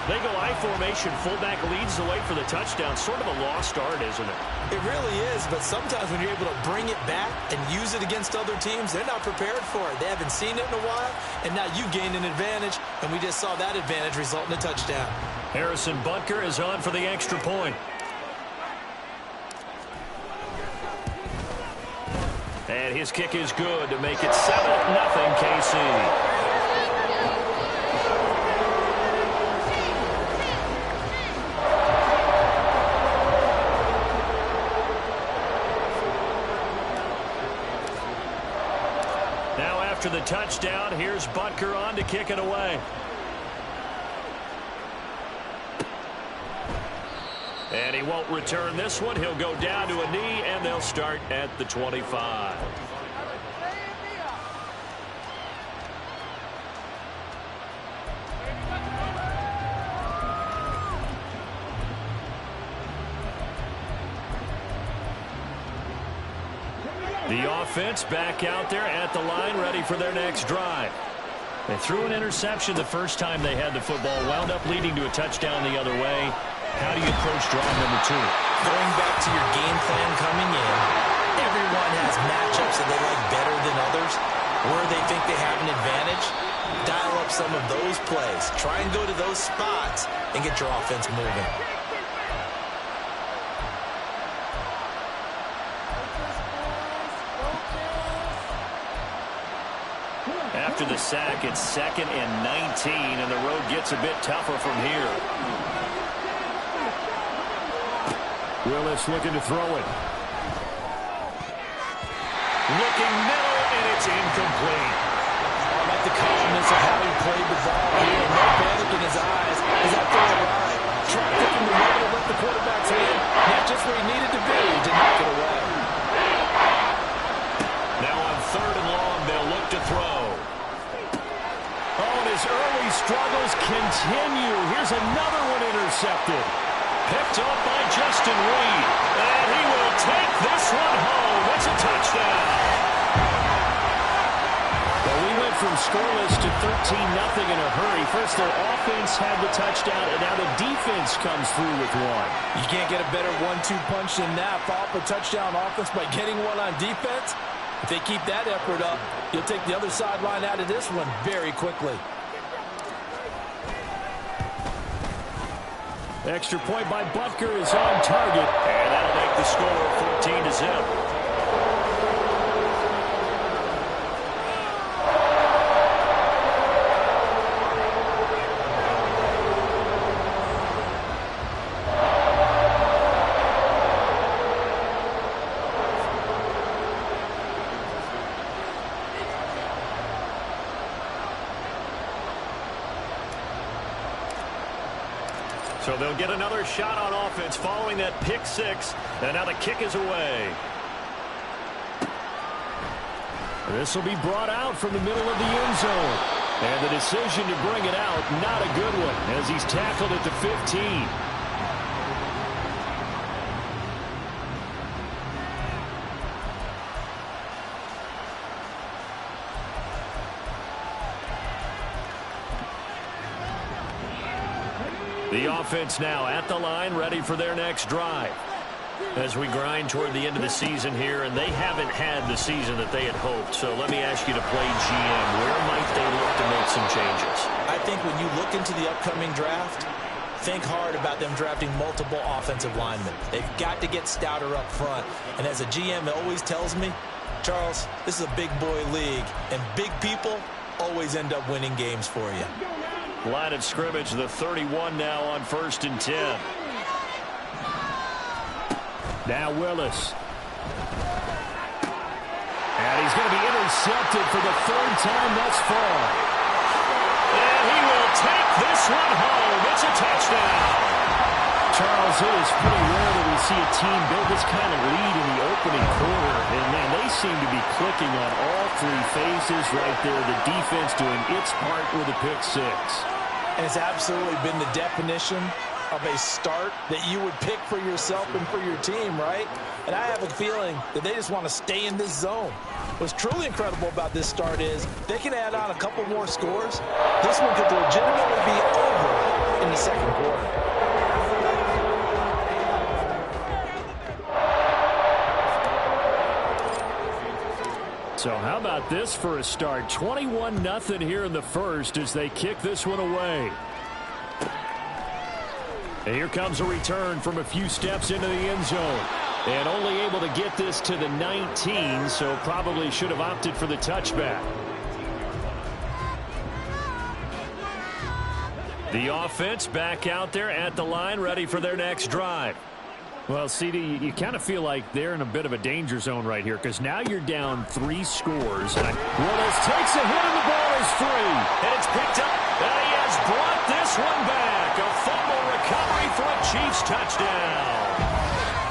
They go I formation. Fullback leads the way for the touchdown. Sort of a lost art, isn't it? It really is, but sometimes when you're able to bring it back and use it against other teams, they're not prepared for it. They haven't seen it in a while, and now you gained an advantage, and we just saw that advantage result in a touchdown. Harrison Butker is on for the extra point. And his kick is good to make it 7-0 KC. After the touchdown, here's Butker on to kick it away. And he won't return this one. He'll go down to a knee, and they'll start at the 25. The offense back out there at the line, ready for their next drive. They threw an interception the first time they had the football, wound up leading to a touchdown the other way. How do you approach drive number 2? Going back to your game plan coming in, everyone has matchups that they like better than others. Where they think they have an advantage, dial up some of those plays. Try and go to those spots and get your offense moving. After the sack, it's 2nd and 19, and the road gets a bit tougher from here. Willis looking to throw it. Looking middle, and it's incomplete. I like the calmness of how he played the ball here. No panic in his eyes as that throw arrived. Trapped it from the middle to let the quarterback's hand. Not just where he needed to be to knock it away. Now on 3rd and long, they'll look to throw. Oh, and his early struggles continue. Here's another one intercepted. Picked up by Justin Reed. And he will take this one home. It's a touchdown. Well, we went from scoreless to 13-0 in a hurry. First, their offense had the touchdown, and now the defense comes through with one. You can't get a better 1-2 punch than that. Follow up a touchdown offense by getting one on defense. If they keep that effort up, you'll take the other sideline out of this one very quickly. Extra point by Butker is on target, and that'll make the score 14-0. So they'll get another shot on offense following that pick 6. And now the kick is away. This will be brought out from the middle of the end zone. And the decision to bring it out, not a good one, as he's tackled at the 15. The offense now at the line, ready for their next drive. As we grind toward the end of the season here, and they haven't had the season that they had hoped. So let me ask you to play GM. Where might they look to make some changes? I think when you look into the upcoming draft, think hard about them drafting multiple offensive linemen. They've got to get stouter up front. And as a GM always tells me, Charles, this is a big boy league, and big people always end up winning games for you. Line of scrimmage, the 31 now on 1st and 10. Now Willis. And he's going to be intercepted for the 3rd time thus far. And he will take this one home. It's a touchdown. Charles, it is pretty rare that we see a team build this kind of lead in the opening quarter. And, man, they seem to be clicking on all 3 phases right there. The defense doing its part with a pick 6. And it's absolutely been the definition of a start that you would pick for yourself and for your team, right? And I have a feeling that they just want to stay in this zone. What's truly incredible about this start is they can add on a couple more scores. This one could legitimately be over in the second quarter. So how about this for a start? 21-0 here in the first as they kick this one away. And here comes a return from a few steps into the end zone. And only able to get this to the 19, so probably should have opted for the touchback. The offense back out there at the line, ready for their next drive. Well, CD, you kind of feel like they're in a bit of a danger zone right here because now you're down 3 scores. Willis takes a hit and the ball is free. And it's picked up. And he has brought this one back. A fumble recovery for a Chiefs touchdown.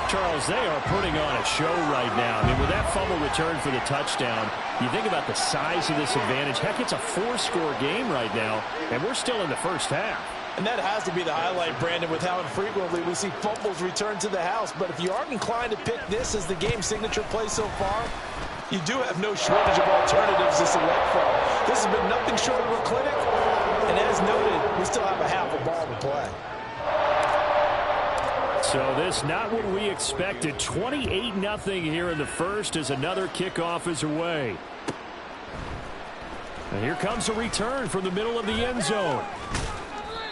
Charles, they are putting on a show right now. I mean, with that fumble return for the touchdown, you think about the size of this advantage. Heck, it's a 4-score game right now, and we're still in the first half. And that has to be the highlight, Brandon, with how infrequently we see fumbles return to the house. But if you aren't inclined to pick this as the game signature play so far, you do have no shortage of alternatives to select from. This has been nothing short of a clinic. And as noted, we still have a half a ball to play. So this not what we expected. 28-0 here in the first as another kickoff is away. And here comes a return from the middle of the end zone.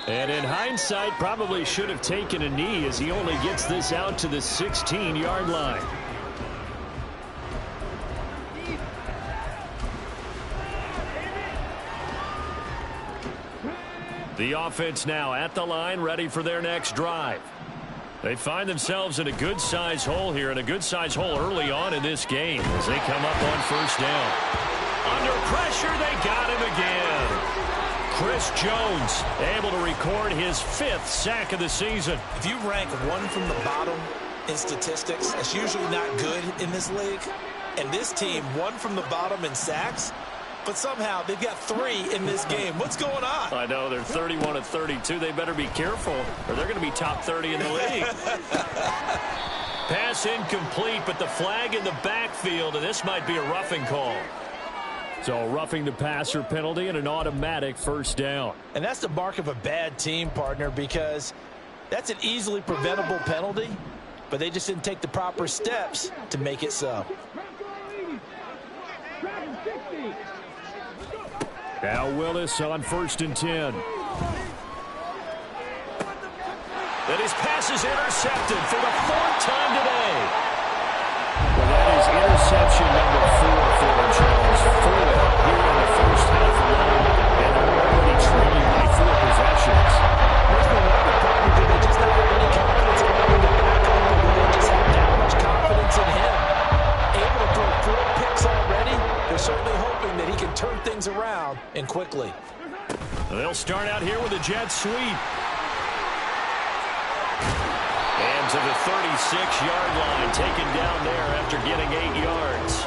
And in hindsight, probably should have taken a knee as he only gets this out to the 16-yard line. The offense now at the line, ready for their next drive. They find themselves in a good-sized hole here, and a good-sized hole early on in this game as they come up on first down. Under pressure, they got him again. Chris Jones able to record his 5th sack of the season. If you rank one from the bottom in statistics, that's usually not good in this league. And this team, one from the bottom in sacks, but somehow they've got 3 in this game. What's going on? I know, they're 31-32. They better be careful, or they're going to be top 30 in the league. Pass incomplete, but the flag in the backfield, and this might be a roughing call. So roughing the passer penalty and an automatic first down. And that's the mark of a bad team, partner, because that's an easily preventable penalty, but they just didn't take the proper steps to make it so. Now Willis on 1st and 10. And his pass is intercepted for the 4th time today. Well, that is interception number 4 for him, Charles. 4 here in the first half alone, and they're already trailing by 4 possessions. There's no other problem. Do they just not have any confidence in him in the back end, or do they just have that much confidence in him? Able to throw 4 picks already, they're certainly hoping that he can turn things around and quickly. They'll start out here with a jet sweep. And to the 36-yard line, taken down there after getting 8 yards.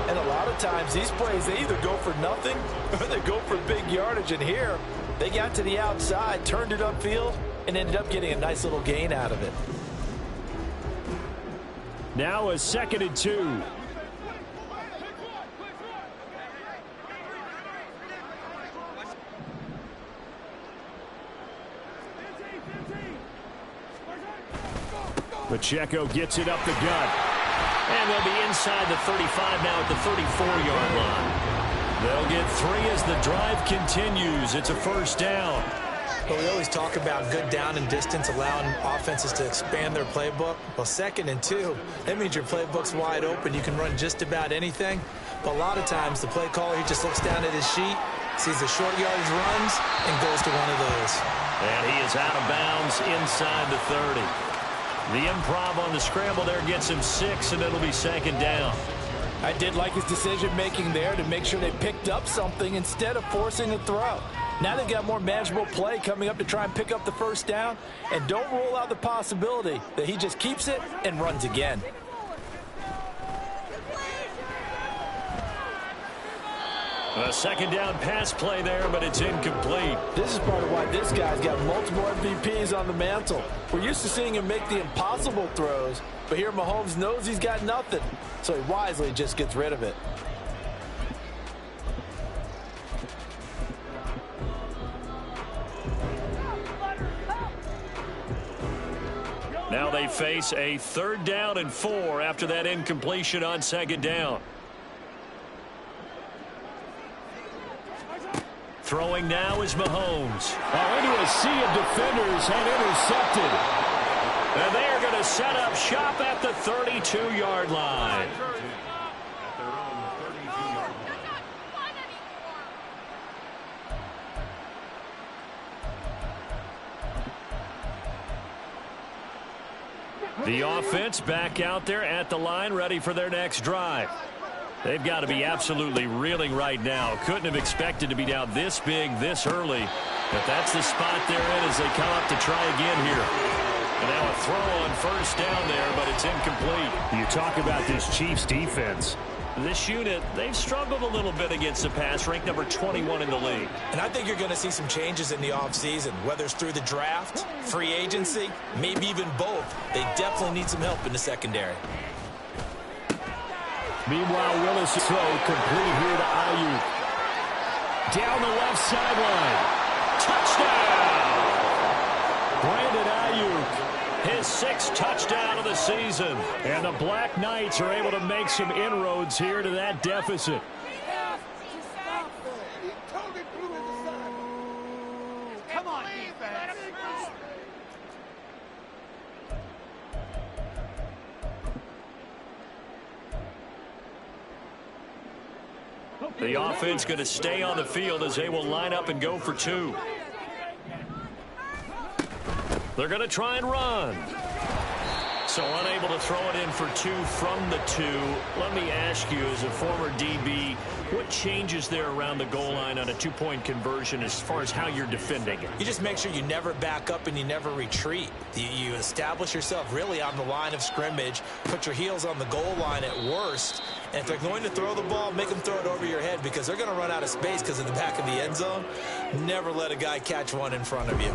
And a lot of times these plays, they either go for nothing or they go for big yardage. And here, they got to the outside, turned it upfield, and ended up getting a nice little gain out of it. Now a 2nd and 2. Pacheco gets it up the gut. And they'll be inside the 35 now at the 34-yard line. They'll get 3 as the drive continues. It's a first down. Well, we always talk about good down and distance, allowing offenses to expand their playbook. Well, 2nd and 2, that means your playbook's wide open. You can run just about anything. But a lot of times, the play caller, he just looks down at his sheet, sees the short yardage runs, and goes to one of those. And he is out of bounds inside the 30. The improv on the scramble there gets him 6, and it'll be 2nd down. I did like his decision-making there to make sure they picked up something instead of forcing a throw. Now they've got more manageable play coming up to try and pick up the first down, and don't rule out the possibility that he just keeps it and runs again. A 2nd down pass play there, but it's incomplete. This is part of why this guy's got multiple MVPs on the mantle. We're used to seeing him make the impossible throws, but here Mahomes knows he's got nothing, so he wisely just gets rid of it. Now they face a 3rd down and 4 after that incompletion on 2nd down. Throwing now is Mahomes. Into a sea of defenders and intercepted. And they are going to set up shop at the 32-yard line. The offense back out there at the line, ready for their next drive. They've got to be absolutely reeling right now. Couldn't have expected to be down this big, this early. But that's the spot they're in as they come up to try again here. And now a throw on 1st down there, but it's incomplete. You talk about this Chiefs defense. This unit, they've struggled a little bit against the pass, ranked number 21 in the league. And I think you're going to see some changes in the offseason, whether it's through the draft, free agency, maybe even both. They definitely need some help in the secondary. Meanwhile, Willis' throw complete here to Ayuk. Down the left sideline. Touchdown! Brandon Ayuk. His 6th touchdown of the season. And the Black Knights are able to make some inroads here to that deficit. Come on, defense. The offense going to stay on the field as they will line up and go for 2. They're going to try and run. So unable to throw it in for 2 from the 2. Let me ask you, as a former DB, what changes there around the goal line on a 2-point conversion as far as how you're defending it? You just make sure you never back up and you never retreat. You establish yourself really on the line of scrimmage, put your heels on the goal line at worst, and if they're going to throw the ball, make them throw it over your head because they're going to run out of space because of the back of the end zone. Never let a guy catch one in front of you.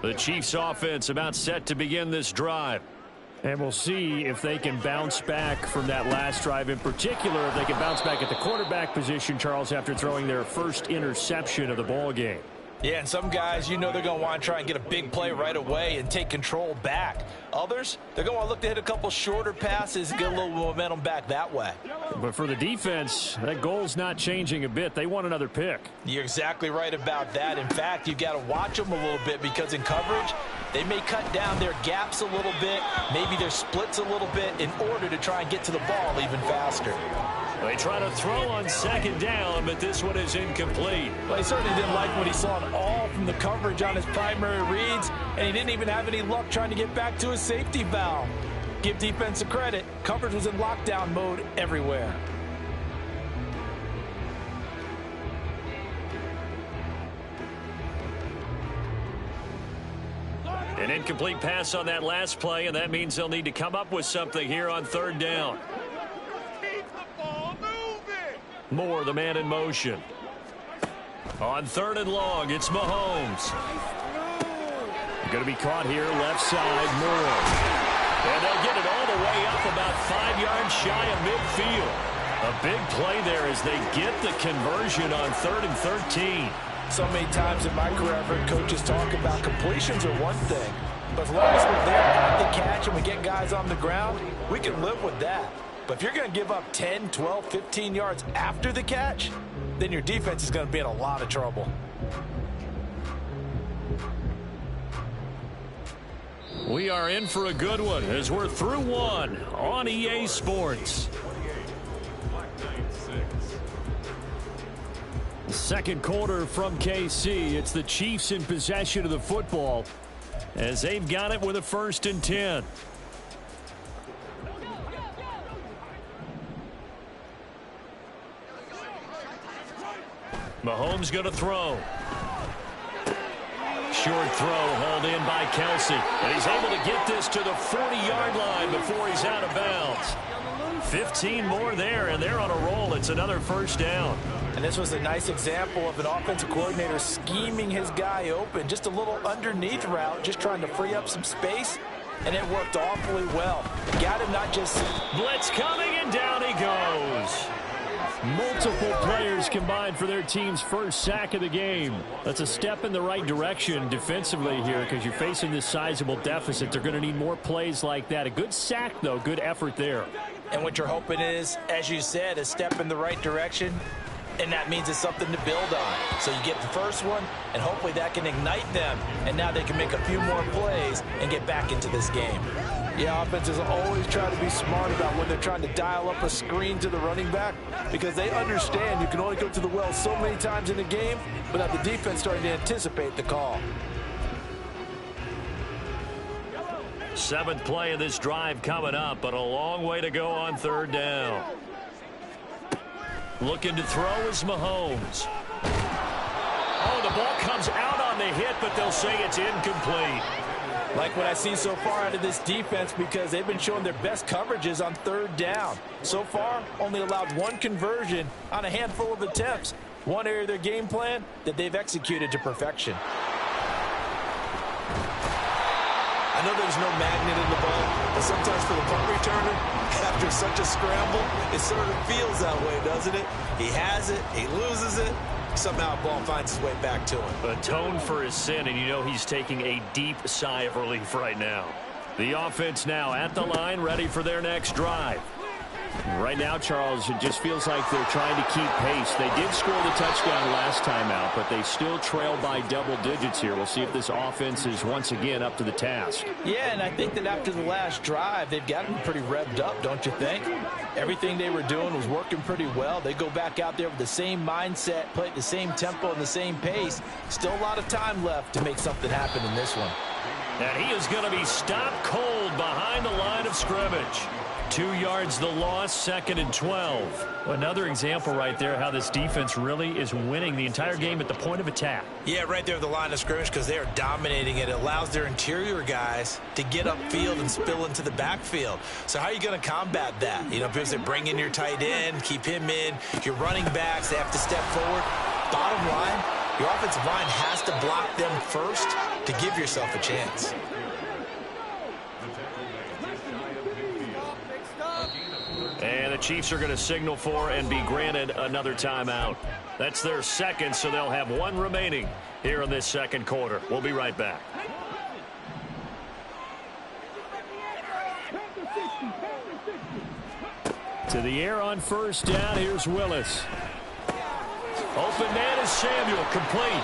The Chiefs offense about set to begin this drive. And we'll see if they can bounce back from that last drive. In particular, if they can bounce back at the quarterback position, Charles, after throwing their first interception of the ball game. Yeah, and some guys, you know they're going to want to try and get a big play right away and take control back. Others, they're going to look to hit a couple shorter passes and get a little momentum back that way. But for the defense, that goal's not changing a bit. They want another pick. You're exactly right about that. In fact, you've got to watch them a little bit because in coverage, they may cut down their gaps a little bit, maybe their splits a little bit in order to try and get to the ball even faster. They try to throw on 2nd down, but this one is incomplete. Well, he certainly didn't like what he saw at all from the coverage on his primary reads, and he didn't even have any luck trying to get back to his safety valve. Give defense a credit. Coverage was in lockdown mode everywhere. An incomplete pass on that last play, and that means they'll need to come up with something here on 3rd down. Moore, the man in motion. On 3rd and long, it's Mahomes. Going to be caught here, left side, Moore. And they'll get it all the way up about 5 yards shy of midfield. A big play there as they get the conversion on 3rd and 13. So many times in my career, I've heard coaches talk about completions are one thing. But as long as we're there at the catch and we get guys on the ground, we can live with that. But if you're going to give up 10, 12, 15 yards after the catch, then your defense is going to be in a lot of trouble. We are in for a good one as we're through one on EA Sports. Second quarter from KC. It's the Chiefs in possession of the football as they've got it with a 1st and 10. Mahomes going to throw. Short throw hauled in by Kelsey. And he's able to get this to the 40-yard line before he's out of bounds. 15 more there, and they're on a roll. It's another 1st down. And this was a nice example of an offensive coordinator scheming his guy open. Just a little underneath route, just trying to free up some space. And it worked awfully well. Got him not just... Blitz coming, and down he goes. Multiple players combined for their team's first sack of the game. That's a step in the right direction defensively here because you're facing this sizable deficit. They're going to need more plays like that. A good sack, though. Good effort there. And what you're hoping is, as you said, a step in the right direction. And that means it's something to build on. So you get the first one, and hopefully that can ignite them. And now they can make a few more plays and get back into this game. Yeah, offenses always try to be smart about when they're trying to dial up a screen to the running back because they understand you can only go to the well so many times in a game without the defense starting to anticipate the call. 7th play of this drive coming up, but a long way to go on 3rd down. Looking to throw is Mahomes. Oh, the ball comes out on the hit, but they'll say it's incomplete. Like what I've seen so far out of this defense because they've been showing their best coverages on 3rd down. So far, only allowed 1 conversion on a handful of attempts. One area of their game plan that they've executed to perfection. I know there's no magnet in the ball, but sometimes for the punt returner, after such a scramble, it sort of feels that way, doesn't it? He has it, he loses it, somehow the ball finds its way back to him. Atoned for his sin, and you know he's taking a deep sigh of relief right now. The offense now at the line, ready for their next drive. Right now, Charles, it just feels like they're trying to keep pace. They did score the touchdown last time out, but they still trail by double digits here. We'll see if this offense is once again up to the task. Yeah, and I think that after the last drive, they've gotten pretty revved up, don't you think? Everything they were doing was working pretty well. They go back out there with the same mindset, play at the same tempo and the same pace. Still a lot of time left to make something happen in this one. And he is going to be stopped cold behind the line of scrimmage. 2 yards the loss, 2nd and 12. Another example right there how this defense really is winning the entire game at the point of attack. Yeah, right there at the line of scrimmage because they are dominating it. It allows their interior guys to get upfield and spill into the backfield. So how are you going to combat that? You know, because they bring in your tight end, keep him in. Your running backs, they have to step forward. Bottom line, your offensive line has to block them first to give yourself a chance. And the Chiefs are going to signal for and be granted another timeout. That's their 2nd, so they'll have 1 remaining here in this 2nd quarter. We'll be right back. To the air on 1st down, here's Willis. Open man is Samuel, complete.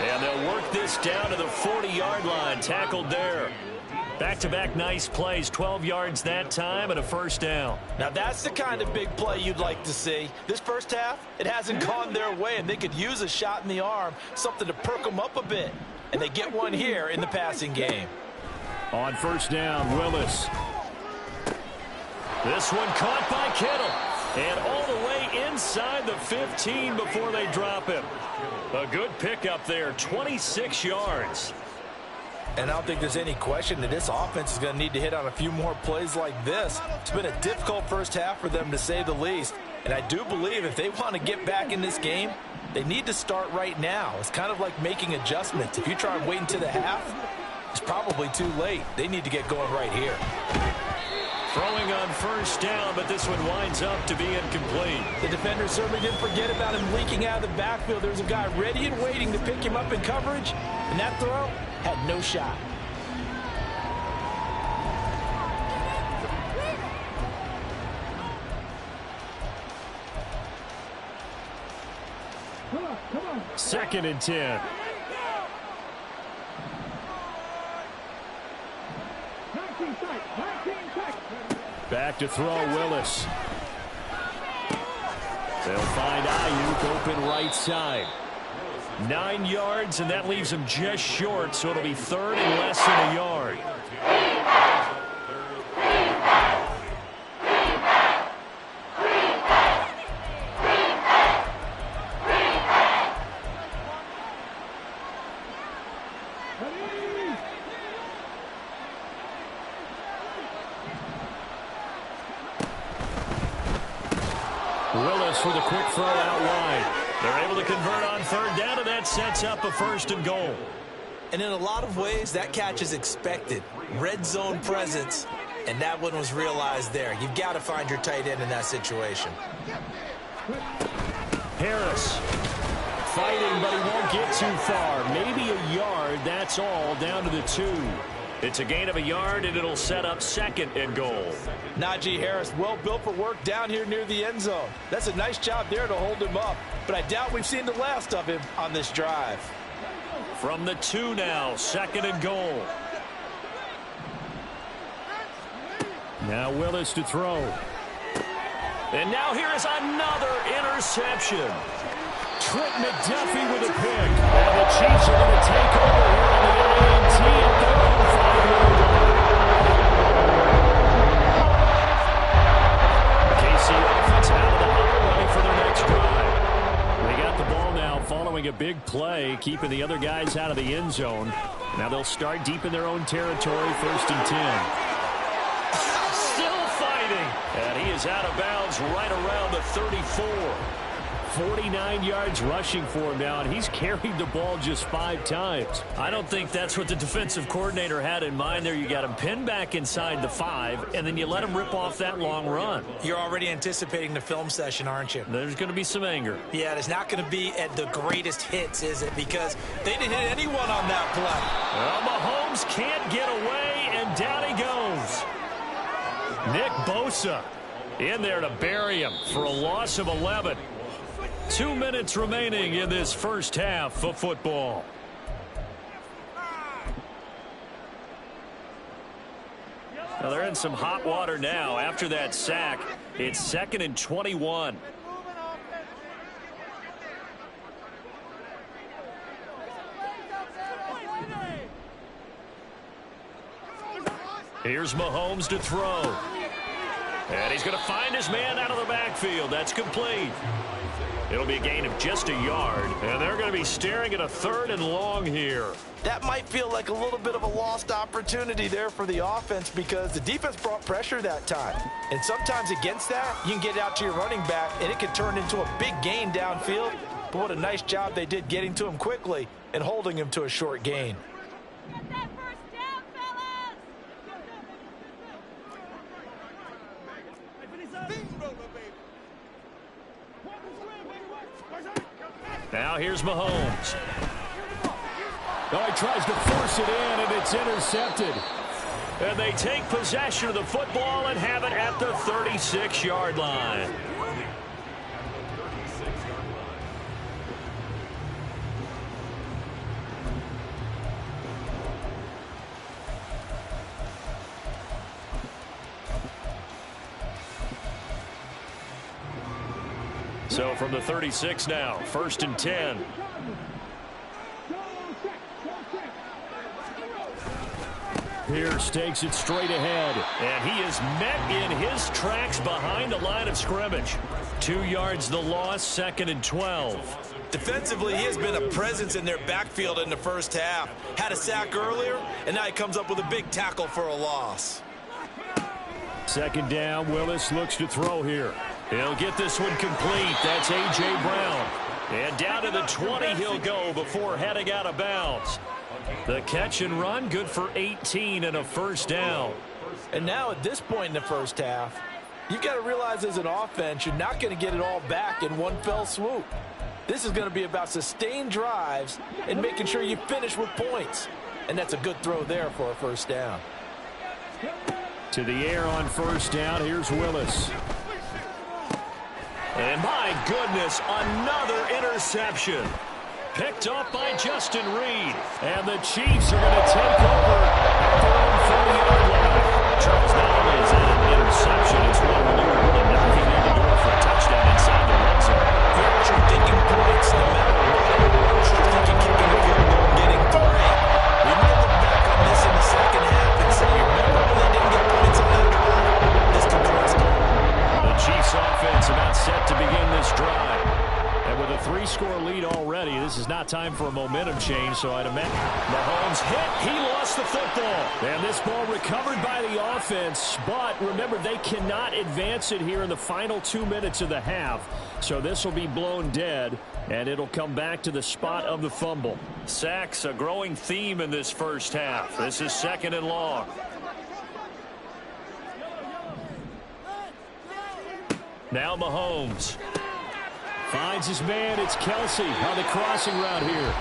And they'll work this down to the 40-yard line, tackled there. Back-to-back nice plays, 12 yards that time and a 1st down. Now that's the kind of big play you'd like to see. This first half, it hasn't gone their way, and they could use a shot in the arm, something to perk them up a bit. And they get one here in the passing game. On 1st down, Willis. This one caught by Kittle. And all the way inside the 15 before they drop him. A good pickup there, 26 yards. And I don't think there's any question that this offense is going to need to hit on a few more plays like this. It's been a difficult first half for them, to say the least. And I do believe if they want to get back in this game, they need to start right now. It's kind of like making adjustments. If you try and wait until the half, it's probably too late. They need to get going right here. Throwing on 1st down, but this one winds up to be incomplete. The defender certainly didn't forget about him leaking out of the backfield. There's a guy ready and waiting to pick him up in coverage, and that throw had no shot. Come on. 2nd and 10. Back to throw, Willis. They'll find Ayuk open right side. 9 yards, and that leaves him just short, so it'll be 3rd and less than a yard. Willis with a quick throw out wide. They're able to convert on third down, and that sets up a 1st and goal. And in a lot of ways, that catch is expected. Red zone presence, and that one was realized there. You've got to find your tight end in that situation. Harris fighting, but he won't get too far. Maybe a yard, that's all, down to the 2. It's a gain of a yard, and it'll set up 2nd and goal. Najee Harris, well built for work down here near the end zone. That's a nice job there to hold him up, but I doubt we've seen the last of him on this drive. From the 2 now, 2nd and goal. Now Willis to throw. And now here is another interception. Trent McDuffie with a pick. And the Chiefs are going to take over here on the AT&T at their own 5-yard line. KC offense out of the huddle, ready for their next drive. They got the ball now following a big play, keeping the other guys out of the end zone. Now they'll start deep in their own territory, 1st and 10. Still fighting. And he is out of bounds right around the 34. 49 yards rushing for him now, and he's carried the ball just 5 times. I don't think that's what the defensive coordinator had in mind there. You got him pinned back inside the 5, and then you let him rip off that long run. You're already anticipating the film session, aren't you? There's going to be some anger. Yeah, it's not going to be at the greatest hits, is it? Because they didn't hit anyone on that play. Well, Mahomes can't get away, and down he goes. Nick Bosa in there to bury him for a loss of 11. 2 minutes remaining in this first half of football. Now they're in some hot water now. After that sack, it's 2nd and 21. Here's Mahomes to throw. And he's going to find his man out of the backfield. That's complete. It'll be a gain of just a yard, and they're going to be staring at a 3rd and long here. That might feel like a little bit of a lost opportunity there for the offense because the defense brought pressure that time. And sometimes against that, you can get it out to your running back, and it can turn into a big gain downfield. But what a nice job they did getting to him quickly and holding him to a short gain. Get that first down, fellas! Now here's Mahomes. Oh, he tries to force it in, and it's intercepted. And they take possession of the football and have it at the 36-yard line. So from the 36 now, 1st and 10. Pierce takes it straight ahead, and he is met in his tracks behind the line of scrimmage. 2 yards the loss, 2nd and 12. Defensively, he has been a presence in their backfield in the first half. Had a sack earlier, and now he comes up with a big tackle for a loss. 2nd down, Willis looks to throw here. He'll get this one complete. That's A.J. Brown. And down to the 20 he'll go before heading out of bounds. The catch and run, good for 18 and a 1st down. And now at this point in the first half, you've got to realize as an offense, you're not going to get it all back in one fell swoop. This is going to be about sustained drives and making sure you finish with points. And that's a good throw there for a 1st down. To the air on 1st down, here's Willis. And my goodness, another interception. Picked up by Justin Reed. And the Chiefs are going to take over at their own 40-yard line. Charles, not only is that an interception, it's one when you're really knocking on the door for a touchdown inside the red zone. You're thinking points no matter what. You're thinking kicking a field goal and getting 3. We might look back on this in the second half and say, remember when they didn't get points on that drive? This could cost them. The Chiefs offense about set to begin this drive. And with a 3-score lead already, this is not time for a momentum time change, so I'd imagine. Mahomes hit. He lost the football. And this ball recovered by the offense, but remember, they cannot advance it here in the final 2 minutes of the half. So this will be blown dead, and it'll come back to the spot of the fumble. Sacks, a growing theme in this first half. This is 2nd and long. Now Mahomes finds his man. It's Kelsey on the crossing route here.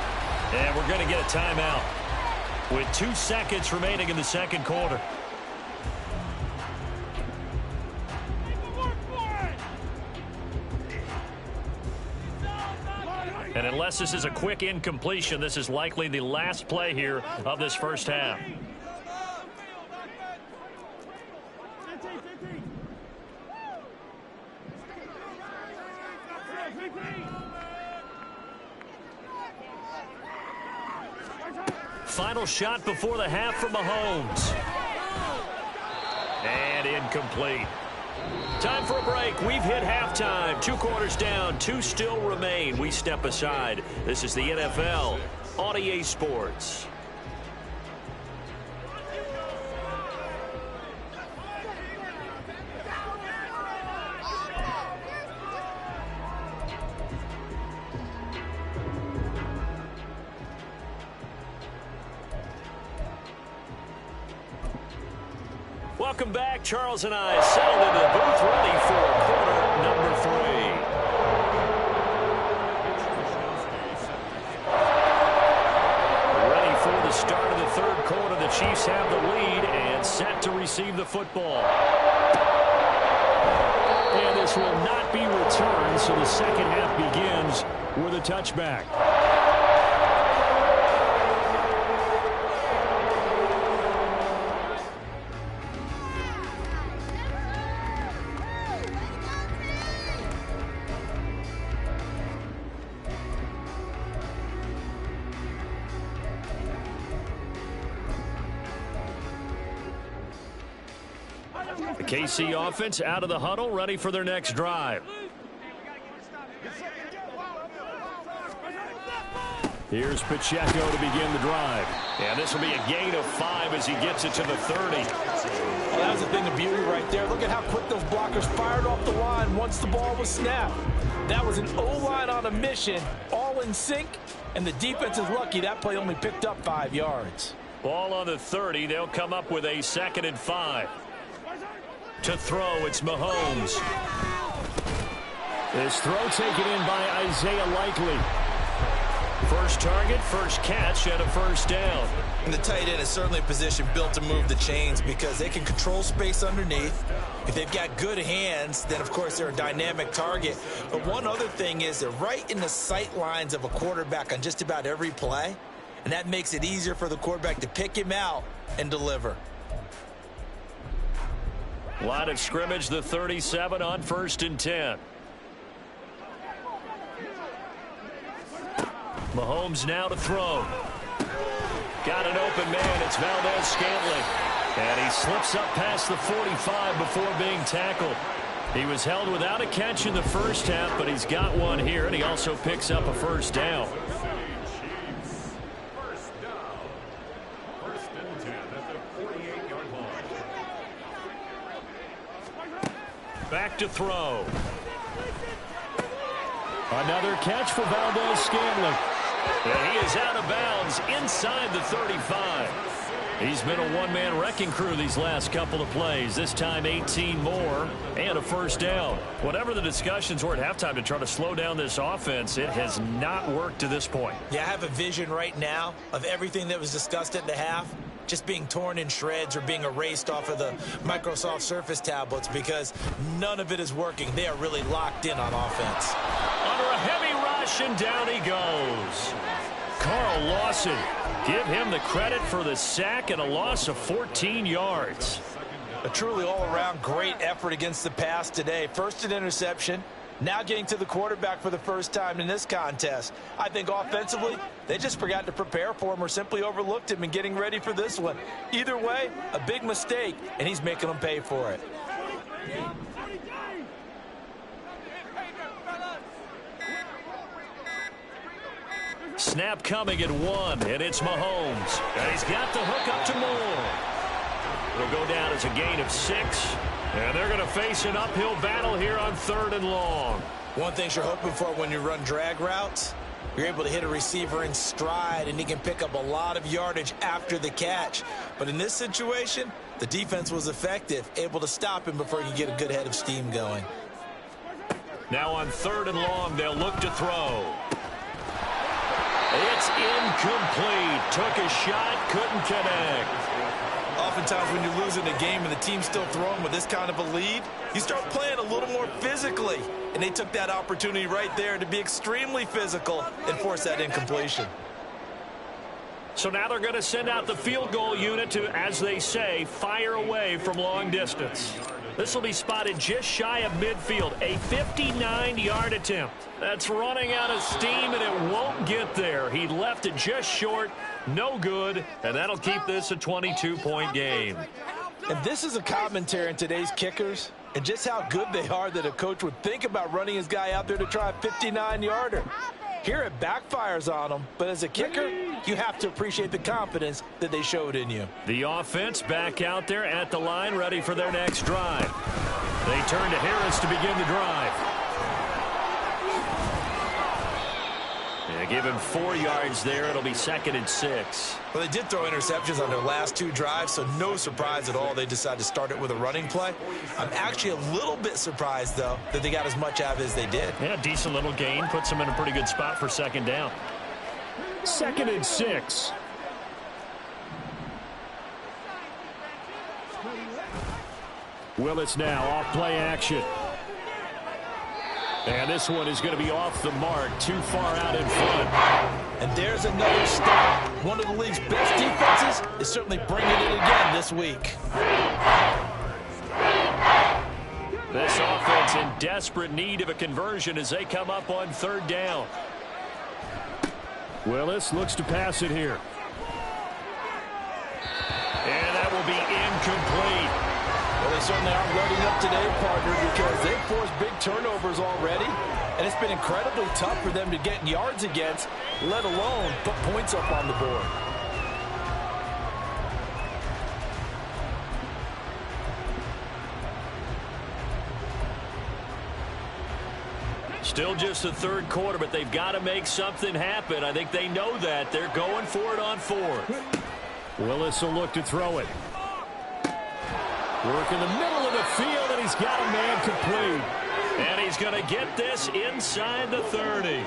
And we're going to get a timeout with 2 seconds remaining in the second quarter. And unless this is a quick incompletion, this is likely the last play here of this first half. Final shot before the half from Mahomes. And incomplete. Time for a break. We've hit halftime. 2 quarters down. 2 still remain. We step aside. This is the NFL on EA Sports. Welcome back. Charles and I settled into the booth, ready for quarter number 3. Ready for the start of the third quarter. The Chiefs have the lead and set to receive the football. And this will not be returned, so the second half begins with a touchback. The KC offense out of the huddle, ready for their next drive. Here's Pacheco to begin the drive. And this will be a gain of 5 as he gets it to the 30. Well, that was a thing of beauty right there. Look at how quick those blockers fired off the line once the ball was snapped. That was an O-line on a mission, all in sync, and the defense is lucky that play only picked up 5 yards. Ball on the 30. They'll come up with a 2nd and 5. To throw, it's Mahomes. This throw taken in by Isaiah Likely. First target, first catch, and a first down. And the tight end is certainly a position built to move the chains because they can control space underneath. If they've got good hands, then, of course, they're a dynamic target. But one other thing is they're right in the sight lines of a quarterback on just about every play, and that makes it easier for the quarterback to pick him out and deliver. Line of scrimmage, the 37 on 1st and 10. Mahomes now to throw. Got an open man. It's Valdez-Scantling. And he slips up past the 45 before being tackled. He was held without a catch in the first half, but he's got one here, and he also picks up a first down. Back to throw. Another catch for Valdez-Scantling. And he is out of bounds inside the 35. He's been a one-man wrecking crew these last couple of plays. This time 18 more and a first down. Whatever the discussions were at halftime to try to slow down this offense, it has not worked to this point. Yeah, I have a vision right now of everything that was discussed at the half just being torn in shreds or being erased off of the Microsoft Surface tablets because none of it is working. They are really locked in on offense. Under a heavy rush, and down he goes. Carl Lawson, give him the credit for the sack and a loss of 14 yards. A truly all-around great effort against the pass today. First an interception, now getting to the quarterback for the first time in this contest. I think offensively, they just forgot to prepare for him or simply overlooked him in getting ready for this one. Either way, a big mistake, and he's making them pay for it. Snap coming at 1, and it's Mahomes. And he's got the hook up to Moore. It'll go down as a gain of 6. And they're going to face an uphill battle here on 3rd and long. One thing you're hoping for when you run drag routes, you're able to hit a receiver in stride, and he can pick up a lot of yardage after the catch. But in this situation, the defense was effective, able to stop him before he could get a good head of steam going. Now on 3rd and long, they'll look to throw. It's incomplete. Took a shot, couldn't connect. Oftentimes when you're losing a game and the team's still throwing with this kind of a lead, you start playing a little more physically. And they took that opportunity right there to be extremely physical and force that incompletion. So now they're going to send out the field goal unit to, as they say, fire away from long distance. This will be spotted just shy of midfield, a 59-yard attempt. That's running out of steam, and it won't get there. He left it just short, no good, and that'll keep this a 22-point game. And this is a commentary on today's kickers and just how good they are that a coach would think about running his guy out there to try a 59-yarder. Here it backfires on him, but as a kicker, you have to appreciate the confidence that they showed in you. The offense back out there at the line, ready for their next drive. They turn to Harris to begin the drive. Give him 4 yards there. It'll be 2nd and 6. Well, they did throw interceptions on their last 2 drives, so no surprise at all they decided to start it with a running play. I'm actually a little bit surprised, though, that they got as much out of it as they did. Yeah, decent little gain. Puts them in a pretty good spot for 2nd down. 2nd and 6. Willis now off play action. And this one is going to be off the mark, too far out in front. And there's another stop. One of the league's best defenses is certainly bringing it again this week. This offense in desperate need of a conversion as they come up on 3rd down. Willis looks to pass it here. And that will be incomplete. Well, they certainly aren't loading up today, partner, because they've forced big turnovers already, and it's been incredibly tough for them to get yards against, let alone put points up on the board. Still just the 3rd quarter, but they've got to make something happen. I think they know that. They're going for it on 4th. Willis will look to throw it. Work in the middle of the field, and he's got a man complete. And he's going to get this inside the 30.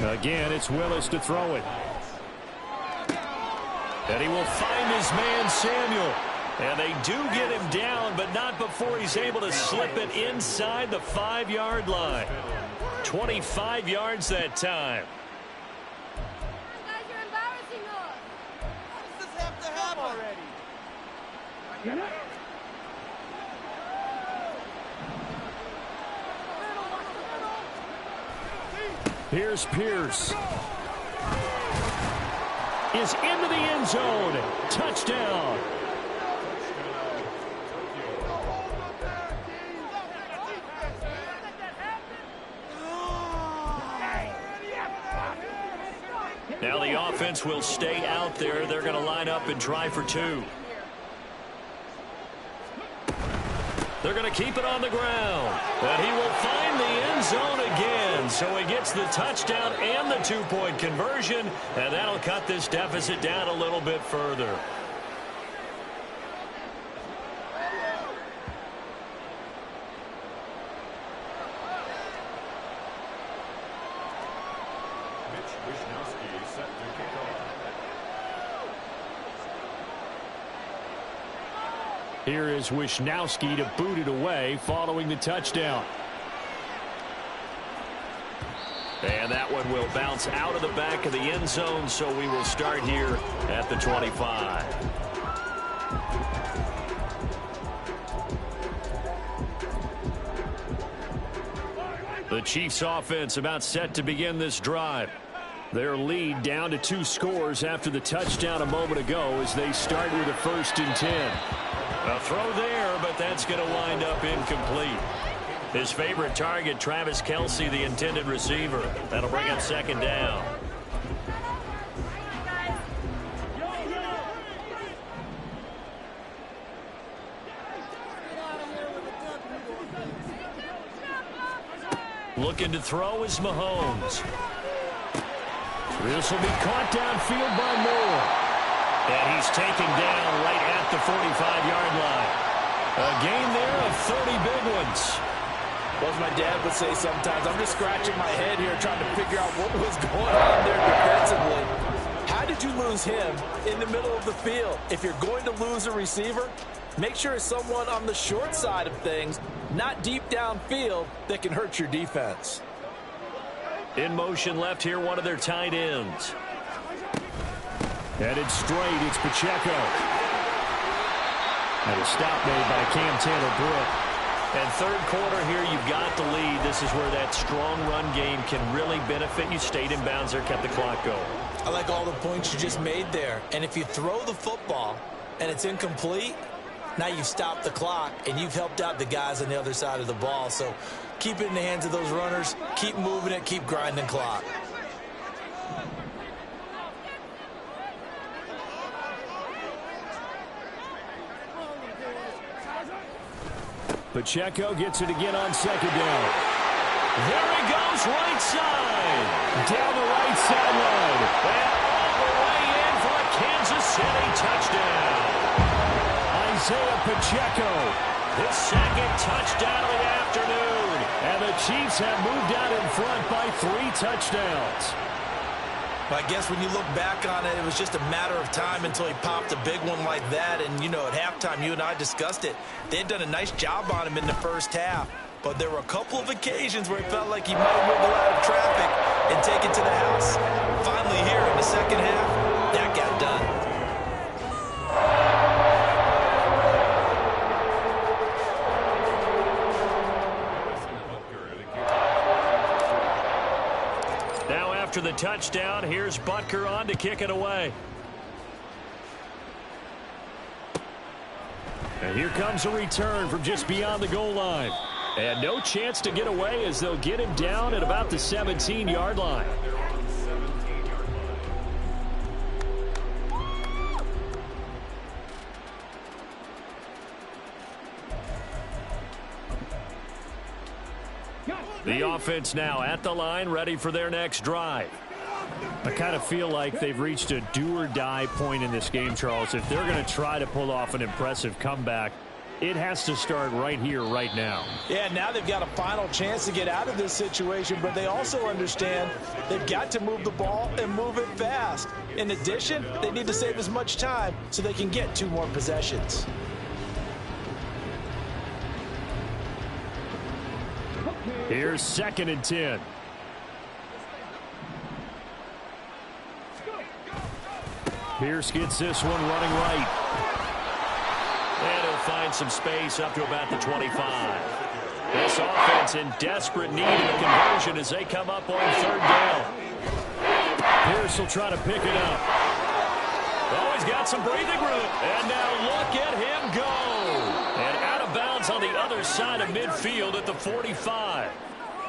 Again, it's Willis to throw it. And he will find his man, Samuel. And they do get him down, but not before he's able to slip it inside the 5-yard line. 25 yards that time. Here's Pierce. Is into the end zone. Touchdown. Now the offense will stay out there. They're going to line up and try for 2. They're going to keep it on the ground. And he will find the end zone again. So he gets the touchdown and the 2-point conversion. And that'll cut this deficit down a little bit further. Here is Wisnowski to boot it away following the touchdown. And that one will bounce out of the back of the end zone, so we will start here at the 25. The Chiefs offense about set to begin this drive. Their lead down to 2 scores after the touchdown a moment ago as they start with a 1st and 10. A throw there, but that's going to wind up incomplete. His favorite target, Travis Kelce, the intended receiver. That'll bring up second down. Looking to throw is Mahomes. This will be caught downfield by Moore. And he's taken down right at the 45-yard line. A gain there of 30 big ones. Well, as my dad would say sometimes, I'm just scratching my head here trying to figure out what was going on there defensively. How did you lose him in the middle of the field? If you're going to lose a receiver, make sure it's someone on the short side of things, not deep downfield, that can hurt your defense. In motion left here, one of their tight ends. Headed straight, it's Pacheco. And a stop made by Cam Taylor-Britt. And third quarter here, you've got the lead. This is where that strong run game can really benefit you. Stayed in bounds there, kept the clock going. I like all the points you just made there. And if you throw the football and it's incomplete, now you've stopped the clock and you've helped out the guys on the other side of the ball. So keep it in the hands of those runners. Keep moving it. Keep grinding clock. Pacheco gets it again on second down. There he goes, right side. Down the right sideline. And all the way in for a Kansas City touchdown. Isaiah Pacheco, his second touchdown of the afternoon. And the Chiefs have moved out in front by 3 touchdowns. I guess when you look back on it, it was just a matter of time until he popped a big one like that. And, you know, at halftime, you and I discussed it. They had done a nice job on him in the first half. But there were a couple of occasions where it felt like he might wiggle out of traffic and take it to the house. Finally here in the second half, that got done. After the touchdown, here's Butker on to kick it away. And here comes a return from just beyond the goal line. And no chance to get away as they'll get him down at about the 17-yard line. The offense now at the line, ready for their next drive. I kind of feel like they've reached a do-or-die point in this game, Charles. If they're going to try to pull off an impressive comeback, it has to start right here, right now. Yeah, now they've got a final chance to get out of this situation, but they also understand they've got to move the ball and move it fast. In addition, they need to save as much time so they can get 2 more possessions. Here's 2nd and 10. Pierce gets this one running right. And he'll find some space up to about the 25. This offense in desperate need of a conversion as they come up on 3rd down. Pierce will try to pick it up. Oh, he's got some breathing room. And now look at him go. And out of bounds on the other side of midfield at the 45.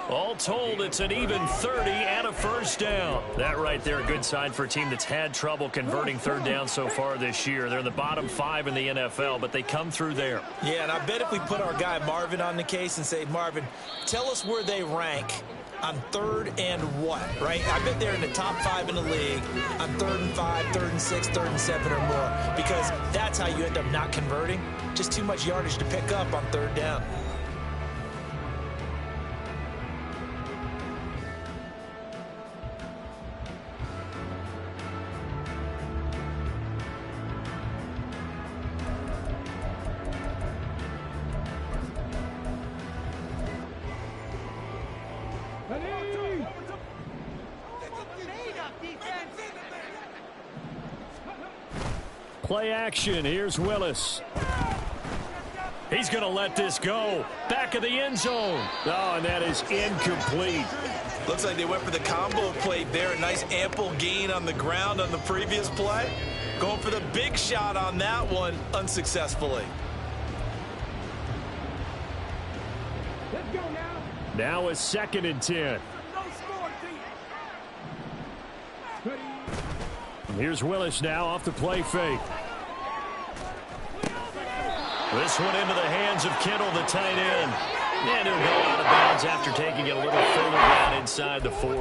All told, it's an even 30 and a first down. That right there, a good sign for a team that's had trouble converting 3rd down so far this year. They're in the bottom 5 in the NFL, but they come through there. Yeah, and I bet if we put our guy Marvin on the case and say, Marvin, tell us where they rank on 3rd and what, right? I bet they're in the top 5 in the league on 3rd and 5, 3rd and 6, 3rd and 7 or more, because that's how you end up not converting. Just too much yardage to pick up on 3rd down. Play action. Here's Willis. He's going to let this go. Back of the end zone. Oh, and that is incomplete. Looks like they went for the combo play there. A nice ample gain on the ground on the previous play. Going for the big shot on that one unsuccessfully. Let's go now. Now a 2nd and 10. Here's Willis now off the play fake. This one into the hands of Kittle, the tight end. And he'll go out of bounds after taking it a little further down inside the 40.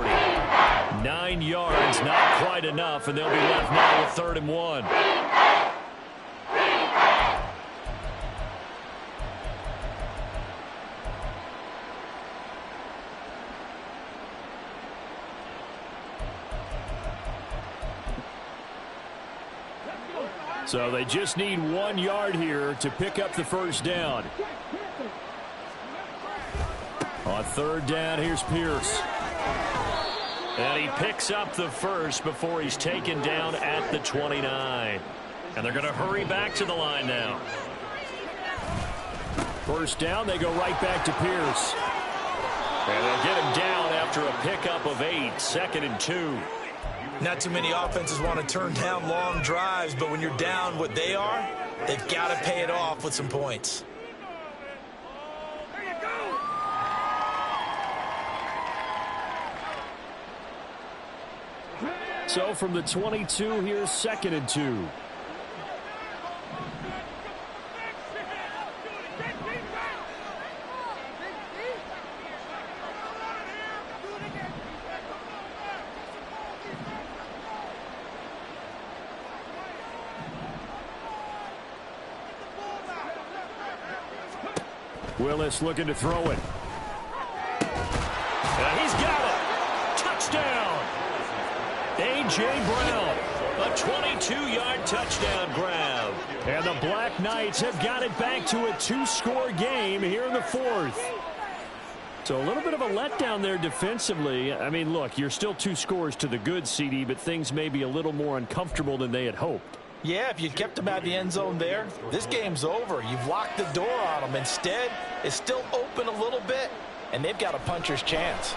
9 yards, not quite enough, and they'll be left now with 3rd and 1. So they just need 1 yard here to pick up the 1st down. On 3rd down, here's Pierce. And he picks up the 1st before he's taken down at the 29. And they're going to hurry back to the line now. 1st down, they go right back to Pierce. And they'll get him down after a pickup of 8, 2nd and 2. Not too many offenses want to turn down long drives, but when you're down what they are, they've got to pay it off with some points. So from the 22, here's 2nd and 2. Willis looking to throw it. And he's got it. Touchdown. A.J. Brown. A 22-yard touchdown grab. And the Black Knights have got it back to a 2-score game here in the 4th. So a little bit of a letdown there defensively. I mean, look, you're still 2 scores to the good, CD, but things may be a little more uncomfortable than they had hoped. Yeah, if you kept them out of the end zone there, this game's over. You've locked the door on them. Instead, it's still open a little bit, and they've got a puncher's chance.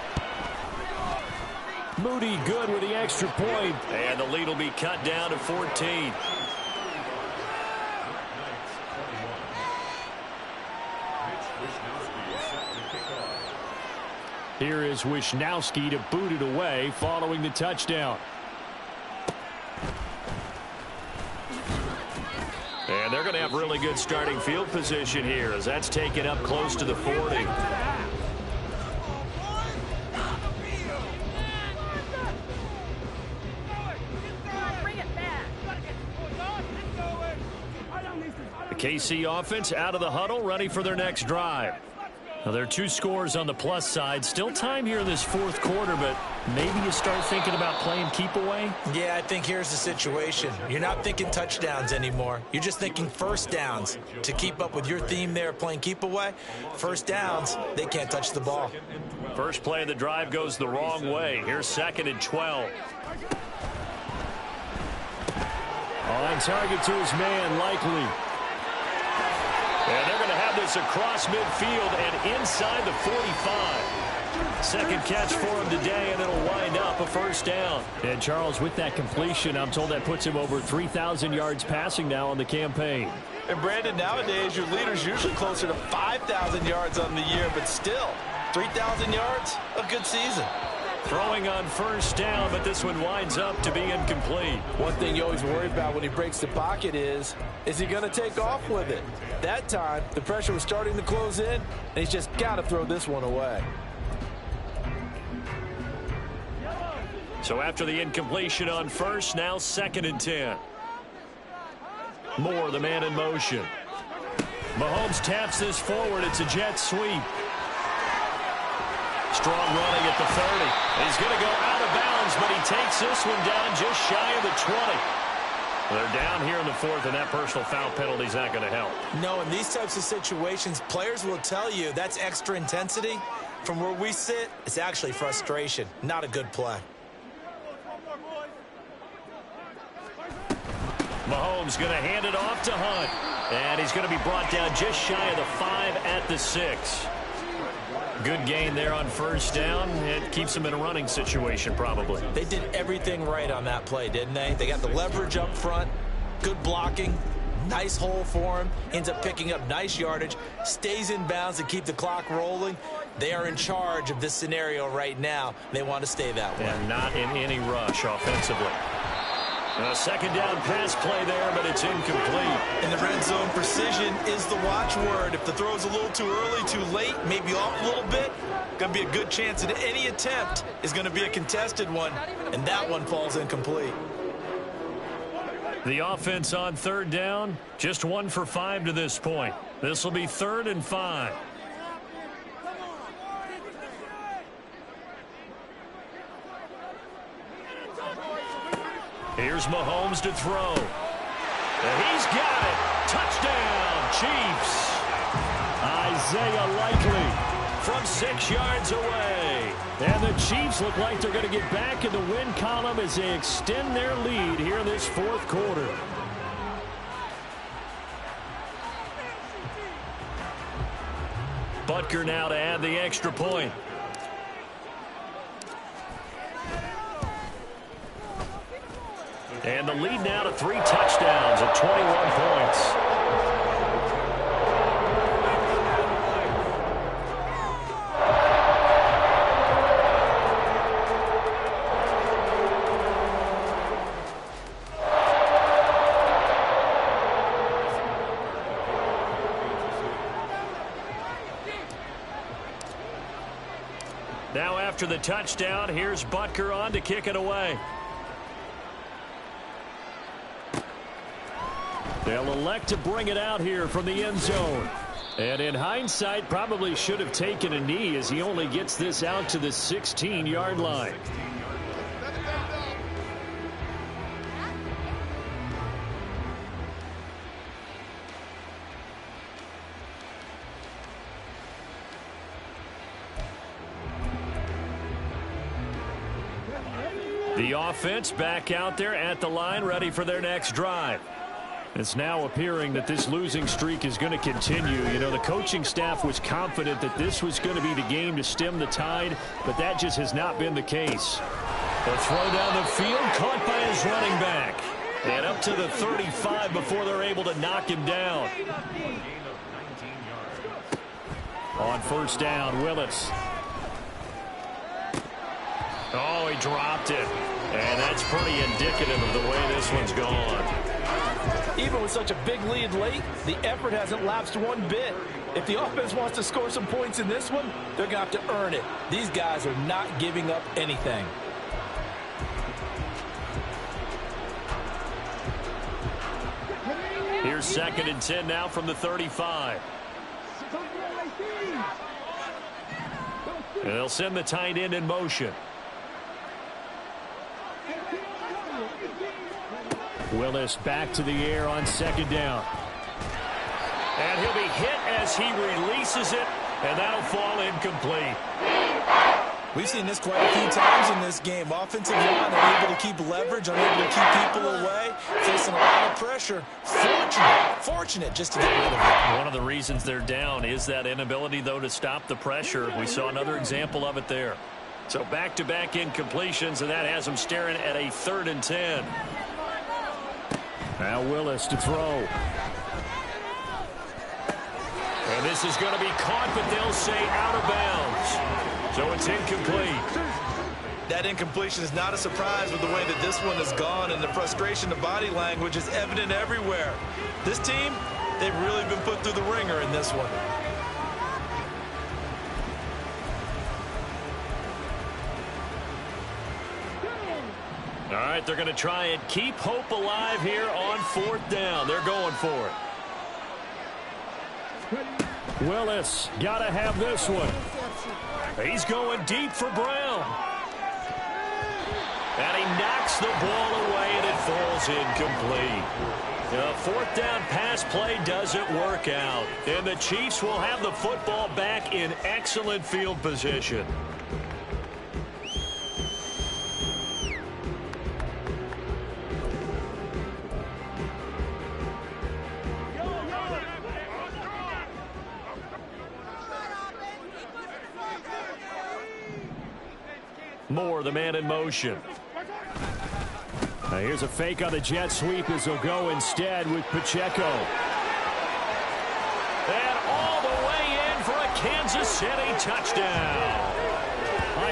Moody good with the extra point. And the lead will be cut down to 14. Here is Wisnowski to boot it away following the touchdown. And they're going to have really good starting field position here as that's taken up close to the 40. The KC offense out of the huddle, ready for their next drive. Now, there are 2 scores on the plus side. Still time here in this 4th quarter, but maybe you start thinking about playing keep away? Yeah, I think here's the situation. You're not thinking touchdowns anymore. You're just thinking 1st downs. To keep up with your theme there, playing keep away, 1st downs, they can't touch the ball. First play of the drive goes the wrong way. Here's 2nd and 12. On target to his man, Likely. And they're going to have this across midfield and inside the 45. Second catch for him today, and it'll wind up a 1st down. And Charles, with that completion, I'm told that puts him over 3,000 yards passing now on the campaign. And Brandon, nowadays your leader's usually closer to 5,000 yards on the year, but still, 3,000 yards, a good season. Throwing on 1st down, but this one winds up to be incomplete. One thing you always worry about when he breaks the pocket is he going to take off with it? That time, the pressure was starting to close in, and he's just got to throw this one away. So after the incompletion on 1st, now 2nd and 10. Moore, the man in motion. Mahomes taps this forward. It's a jet sweep. Strong running at the 30. He's going to go out of bounds, but he takes this one down just shy of the 20. They're down here in the 4th, and that personal foul penalty is not going to help. No, in these types of situations, players will tell you that's extra intensity. From where we sit, it's actually frustration, not a good play. Mahomes going to hand it off to Hunt. And he's going to be brought down just shy of the 5 at the 6. Good gain there on 1st down. It keeps them in a running situation probably. They did everything right on that play, didn't they? They got the leverage up front, good blocking, nice hole for him, ends up picking up nice yardage, stays in bounds to keep the clock rolling. They are in charge of this scenario right now. They want to stay that way. And not in any rush offensively. A second down pass play there, but it's incomplete. In the red zone, precision is the watchword. If the throw's a little too early, too late, maybe off a little bit, going to be a good chance that any attempt is going to be a contested one, and that one falls incomplete. The offense on third down, just 1 for 5 to this point. This will be 3rd and 5. Here's Mahomes to throw. And he's got it. Touchdown, Chiefs. Isaiah Likely from 6 yards away. And the Chiefs look like they're going to get back in the win column as they extend their lead here in this 4th quarter. Butker now to add the extra point. And the lead now to 3 touchdowns at 21 points. Now after the touchdown, here's Butker on to kick it away. They'll elect to bring it out here from the end zone. And in hindsight, probably should have taken a knee as he only gets this out to the 16-yard line. The offense back out there at the line, ready for their next drive. It's now appearing that this losing streak is going to continue. You know, the coaching staff was confident that this was going to be the game to stem the tide, but that just has not been the case. The throw down the field, caught by his running back. And up to the 35 before they're able to knock him down. On first down, Willis. Oh, he dropped it. And that's pretty indicative of the way this one's gone. Even with such a big lead late, the effort hasn't lapsed one bit. If the offense wants to score some points in this one, they're going to have to earn it. These guys are not giving up anything. Here's 2nd and 10 now from the 35. And they'll send the tight end in motion. Willis back to the air on 2nd down. And he'll be hit as he releases it, and that'll fall incomplete. We've seen this quite a few times in this game. Offensive line unable to keep leverage, unable to keep people away, facing a lot of pressure. Fortunate just to get rid of it. One of the reasons they're down is that inability, though, to stop the pressure. We saw another example of it there. So back-to-back incompletions, and that has them staring at a 3rd and 10. Now Willis to throw. And this is going to be caught, but they'll say out of bounds. So it's incomplete. That incompletion is not a surprise with the way that this one has gone, and the frustration, the body language is evident everywhere. This team, they've really been put through the ringer in this one. All right, they're going to try and keep hope alive here on 4th down. They're going for it. Willis got to have this one. He's going deep for Brown. And he knocks the ball away, and it falls incomplete. The 4th down pass play doesn't work out. And the Chiefs will have the football back in excellent field position. Moore, the man in motion. Now here's a fake on the jet sweep as they'll go instead with Pacheco. And all the way in for a Kansas, and a touchdown.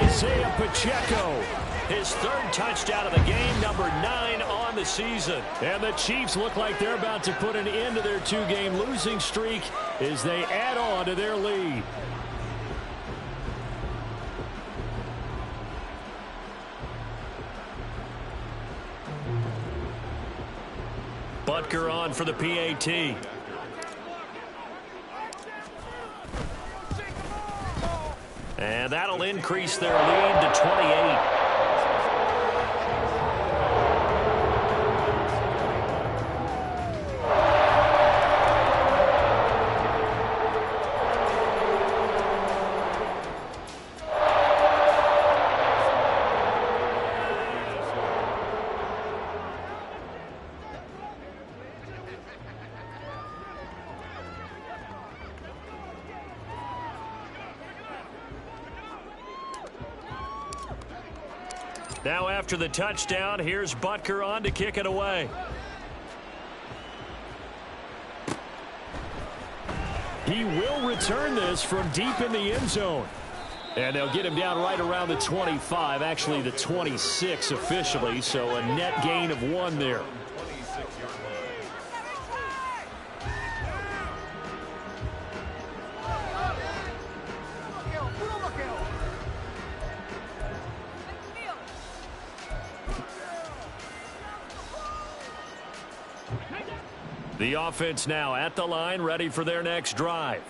Isaiah Pacheco, his third touchdown of the game, number 9 on the season. And the Chiefs look like they're about to put an end to their 2-game losing streak as they add on to their lead. Butker on for the PAT. And that'll increase their lead to 28. Now after the touchdown, here's Butker on to kick it away. He will return this from deep in the end zone. And they'll get him down right around the 25, actually the 26 officially, so a net gain of 1 there. The offense now at the line, ready for their next drive.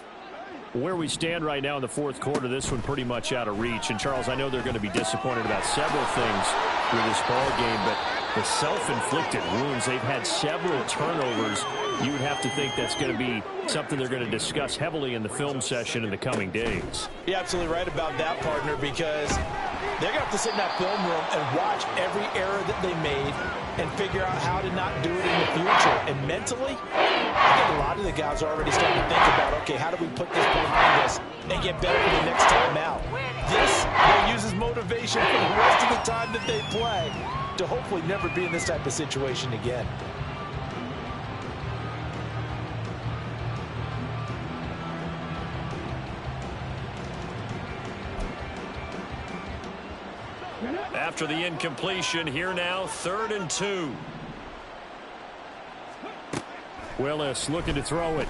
Where we stand right now in the fourth quarter, this one pretty much out of reach. And, Charles, I know they're going to be disappointed about several things with this ball game, but the self-inflicted wounds, they've had several turnovers. You would have to think that's going to be something they're going to discuss heavily in the film session in the coming days. You're absolutely right about that, partner, because they're going to have to sit in that film room and watch every error that they made and figure out how to not do it in the future. And mentally, I think a lot of the guys are already starting to think about, okay, how do we put this behind us and get better for the next time out? This will use as motivation for the rest of the time that they play to hopefully never be in this type of situation again. After the incompletion, here now, 3rd and 2. Willis looking to throw it.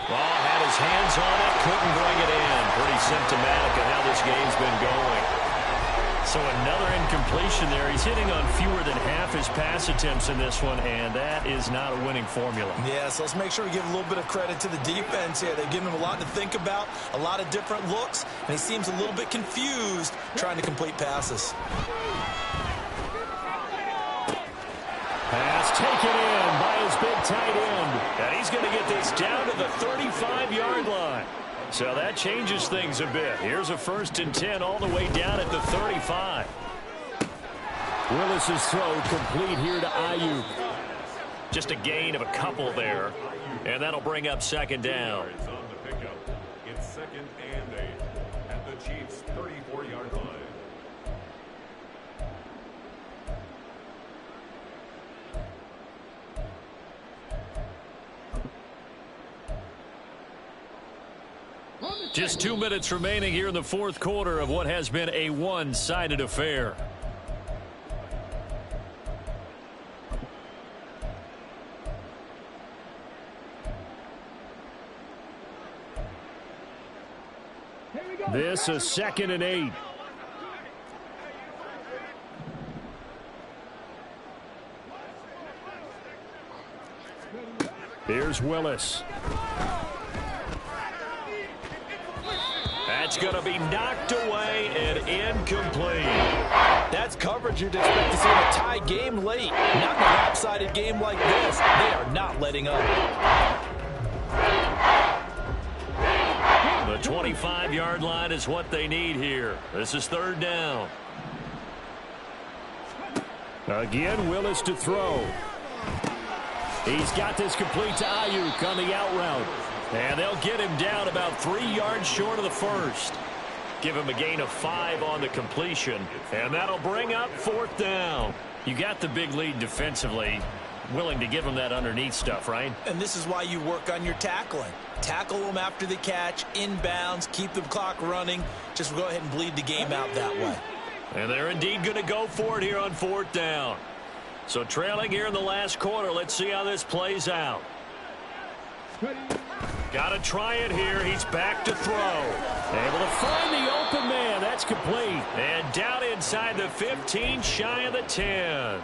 Ball had his hands on it, couldn't bring it in. Pretty symptomatic of how this game's been going. So another incompletion there. He's hitting on fewer than half his pass attempts in this one, and that is not a winning formula. Yeah, so let's make sure we give a little bit of credit to the defense here. They've given him a lot to think about, a lot of different looks, and he seems a little bit confused trying to complete passes. Pass taken in by his big tight end. And he's going to get this down to the 35-yard line. So that changes things a bit. Here's a 1st and 10 all the way down at the 35. Willis's throw complete here to Ayuk. Just a gain of a couple there. And that'll bring up 2nd down. It's 2nd and 8 at the Chiefs' 34-yard line. Just 2 minutes remaining here in the fourth quarter of what has been a one-sided affair. This is 2nd and 8. Here's Willis. That's going to be knocked away and incomplete. That's coverage you'd expect to see in a tie game late. Not in a lopsided game like this. They are not letting up. The 25-yard line is what they need here. This is 3rd down. Again, Willis to throw. He's got this complete to Ayuk on the out route. And they'll get him down about 3 yards short of the first. Give him a gain of 5 on the completion. And that'll bring up 4th down. You got the big lead defensively, willing to give them that underneath stuff, right? And this is why you work on your tackling. Tackle them after the catch, inbounds, keep the clock running. Just go ahead and bleed the game out that way. And they're indeed going to go for it here on 4th down. So trailing here in the last quarter. Let's see how this plays out. Got to try it here. He's back to throw. Able to find the open man. That's complete. And down inside the 15, shy of the 10.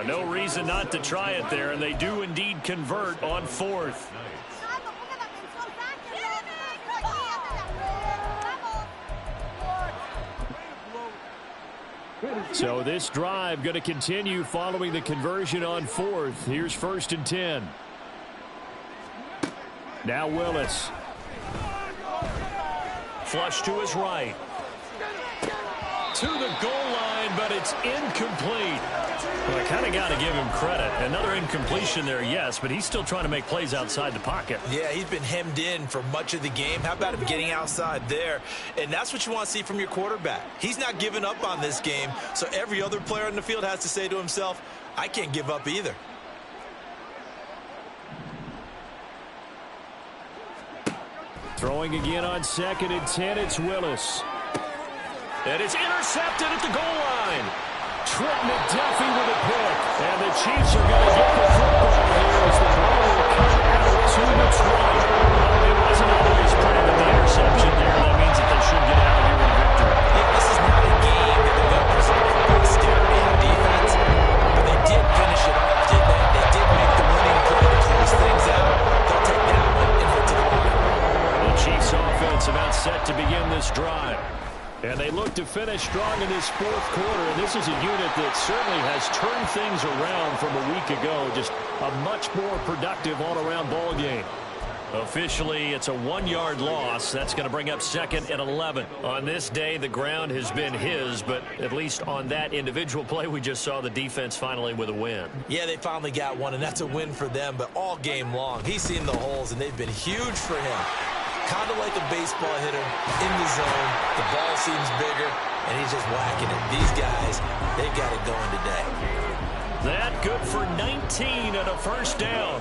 No reason not to try it there, and they do indeed convert on 4th. So this drive going to continue following the conversion on 4th. Here's 1st and 10. Now Willis. Flush to his right. To the goal line, but it's incomplete. Well, I kind of got to give him credit. Another incompletion there, yes, but he's still trying to make plays outside the pocket. Yeah, he's been hemmed in for much of the game. How about him getting outside there? And that's what you want to see from your quarterback. He's not giving up on this game, so every other player on the field has to say to himself, I can't give up either. Throwing again on 2nd and 10, it's Willis. And it's intercepted at the goal line. Trent McDuffie with a pick. And the Chiefs are going to get the football here as the ball will come out to the 20. Well, it wasn't always pretty with the interception there. That means that they should get out of here with victory. Yeah, this is not a game that the Vikings are going to stare at on defense, but they did finish it off, didn't they? They did make the winning play to close things out. They'll take that one and head to the line. The Chiefs offense about set to begin this drive. And they look to finish strong in this 4th quarter. And this is a unit that certainly has turned things around from a week ago. Just a much more productive all-around ball game. Officially, it's a 1-yard loss. That's going to bring up 2nd and 11. On this day, the ground has been his, but at least on that individual play, we just saw the defense finally with a win. Yeah, they finally got one, and that's a win for them. But all game long, he's seen the holes, and they've been huge for him. Kind of like a baseball hitter in the zone. The ball seems bigger, and he's just whacking it. These guys, they've got it going today. That good for 19 and a 1st down.